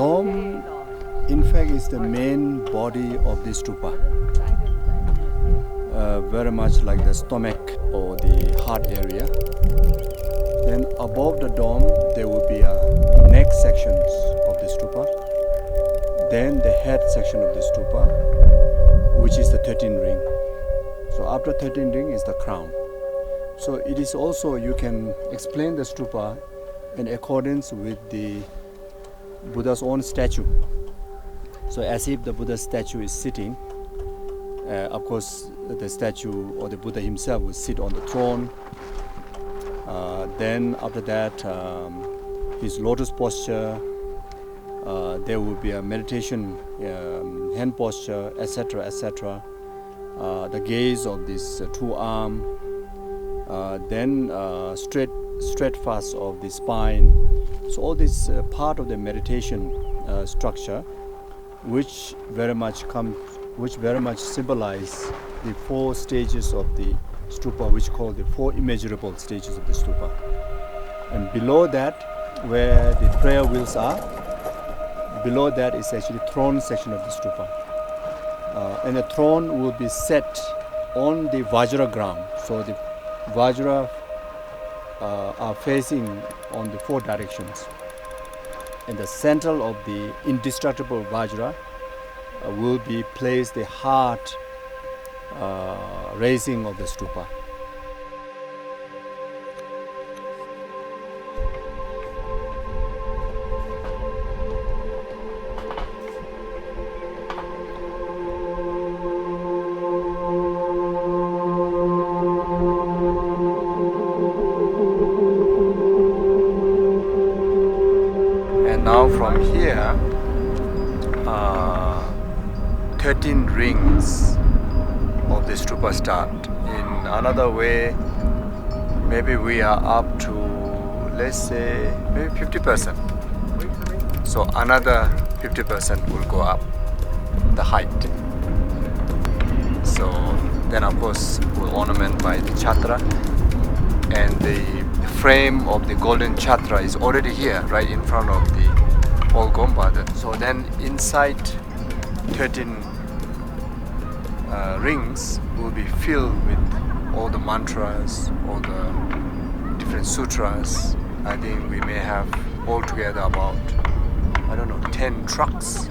dome, in fact, is the main body of this stupa. Very much like the stomach or the heart area. Then above the dome, there will be a neck sections of the stupa. Then the head section of the stupa, which is the 13th ring. So after 13th ring is the crown. So it is also, you can explain the stupa in accordance with the Buddha's own statue. So as if the Buddha's statue is sitting, of course the statue or the Buddha himself will sit on the throne. Then after that, his lotus posture, there will be a meditation hand posture, etc., etc. The gaze of this two arm, then straight fast of the spine. So all this part of the meditation structure, which very much symbolize the four stages of the stupa, which called the four immeasurable stages of the stupa. And below that, where the prayer wheels are, below that is actually throne section of the stupa. And the throne will be set on the Vajra ground. So the Vajra are facing on the four directions. In the center of the indestructible Vajra will be placed the heart raising of the stupa. And now from here, 13 rings of the stupa start. In another way, maybe we are up to, let's say, maybe 50%. So another 50% will go up the height. So then of course we'll ornament by the chhatra, and the frame of the golden chhatra is already here, right in front of the old Gombad. So then inside 13 rings will be filled with all the mantras, all the different sutras. I think we may have altogether about, 10 trucks,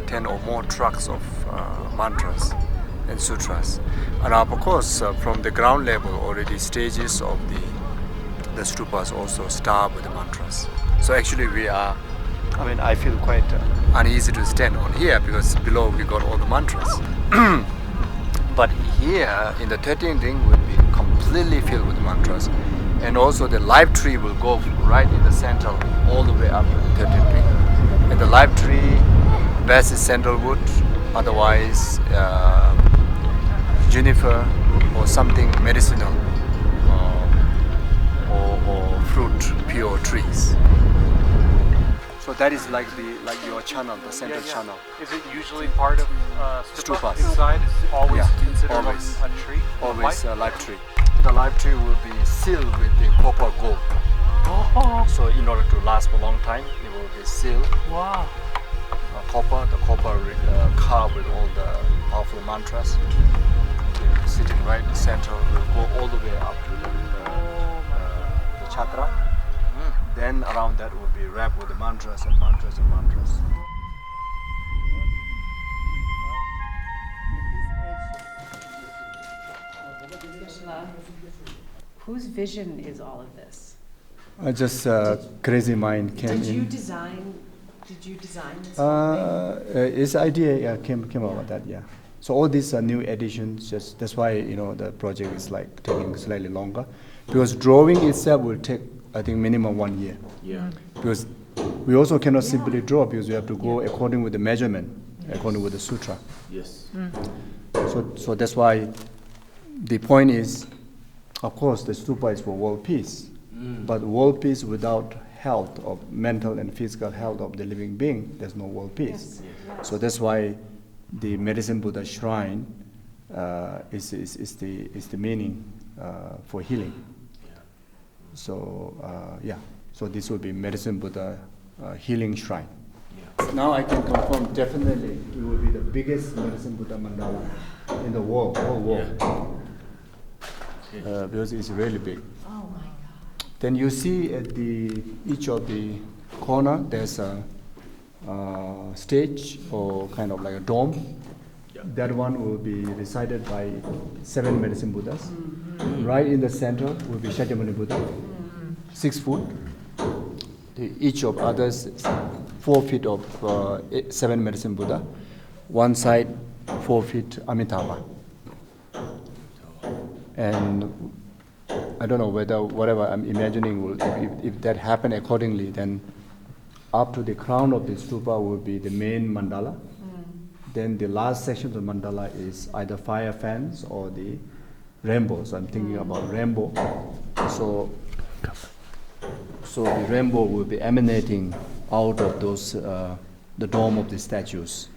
10 or more trucks of mantras and sutras. And of course, from the ground level, already stages of the stupas also start with the mantras. So actually I feel quite uneasy to stand on here because below we got all the mantras. But here in the 13th ring will be completely filled with mantras. And also the live tree will go right in the center all the way up to the 13th ring. And the live tree, best is sandalwood, otherwise juniper or something medicinal, or fruit pure trees. So that is like your channel, the central channel. Is it usually part of stupa Stupas. inside? Is it always considered always. a tree? Always a live tree. The live tree will be sealed with the copper gold. Oh, So in order to last for a long time, it will be sealed. wow. The copper carved with all the powerful mantras. Sitting right in the center, will go all the way up to the chhatra. Then around that will be wrapped with the mantras and mantras and mantras. Whose vision is all of this? Just crazy mind came Did you in. design this whole thing? His idea came out with that, yeah. So all these are new additions. Just that's why the project is like taking slightly longer, because drawing itself will take, I think, minimum 1 year. Yeah. Because we also cannot simply draw, because we have to go according with the measurement, according with the sutra. Yes. So that's why the point is, of course, the stupa is for world peace. But world peace without health of mental and physical health of the living being, there's no world peace. Yes. So that's why the Medicine Buddha shrine is the meaning for healing. So so this will be Medicine Buddha healing shrine. Yeah. Now I can confirm definitely it will be the biggest medicine Buddha mandala in the world, whole world. Because it's really big. Oh my God. Then you see at each of the corner there's a stage or kind of like a dome. That one will be recited by 7 medicine Buddhas. Right in the center will be Shakyamuni Buddha, 6 foot. Each of others 4 feet of 7 medicine Buddha. One side 4 feet Amitabha. And I don't know whether whatever I'm imagining will, if that happen accordingly, then up to the crown of the stupa will be the main mandala. Then the last section of the mandala is either fire fans or the rainbows. I'm thinking about rainbow. So the rainbow will be emanating out of those the dome of the statues.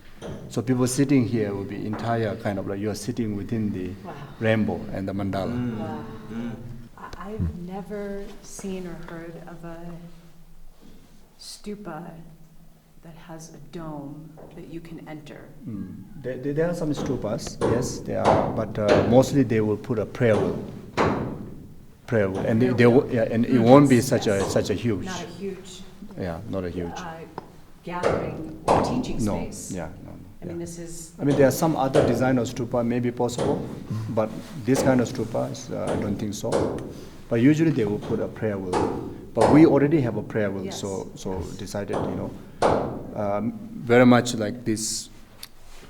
So people sitting here will be entire kind of like you are sitting within the rainbow and the mandala. Wow. I've never seen or heard of a stupa that has a dome that you can enter. There are some stupas, yes, there are, but mostly they will put a prayer wheel. And and it won't be such a huge. Not a huge not a huge. gathering or teaching space. No. I mean, this is. I mean, there are some other design of stupa may be possible, but this kind of stupa, I don't think so. But usually they will put a prayer wheel. But we already have a prayer wheel, Yes. so decided, very much like this.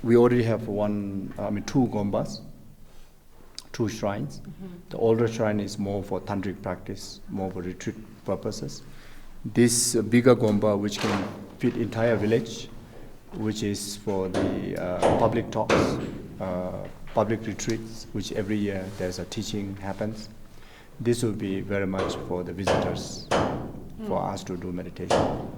We already have 2 gombas, 2 shrines. The older shrine is more for tantric practice, more for retreat purposes. This bigger gomba, which can fit entire village, which is for the public talks, public retreats, which every year there's a teaching happens. This will be very much for the visitors, for us to do meditation.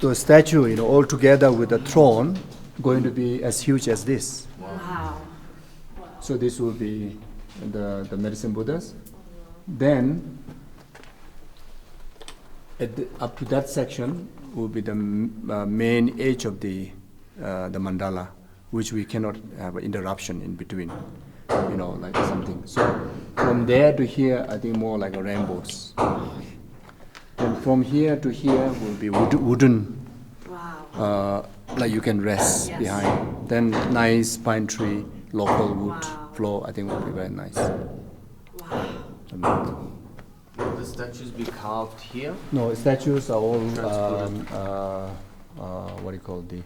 The statue, all together with the throne, going to be as huge as this. Wow. So this will be the medicine Buddhas. Then, up to that section will be the main edge of the mandala, which we cannot have an interruption in between, like something. So from there to here, I think more like a rainbows. And from here to here will be wooden, Wow. like you can rest Yes. behind. Then nice pine tree, local wood Wow. floor, I think will be very nice. Wow. Will the statues be carved here? No, statues are all Transparent. what do you call the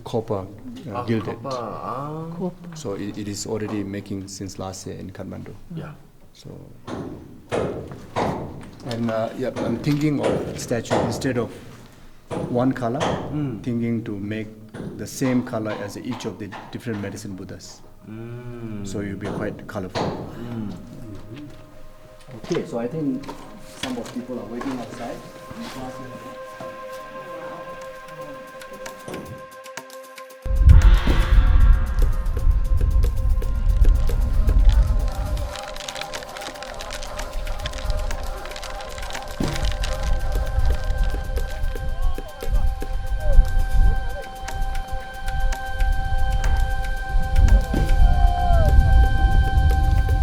copper gilded. Copper. So it is already making since last year in Kathmandu. Yeah. So and I'm thinking of statue instead of one color, thinking to make the same color as each of the different medicine Buddhas. So it will be quite colorful. Okay, so I think some of people are waiting outside.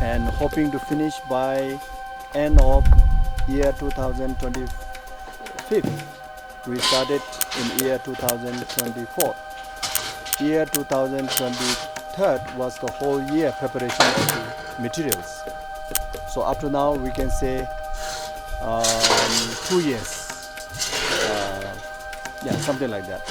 And hoping to finish by end of year 2025. We started in year 2024. Year 2023 was the whole year preparation of the materials. So up to now we can say 2 years. Something like that.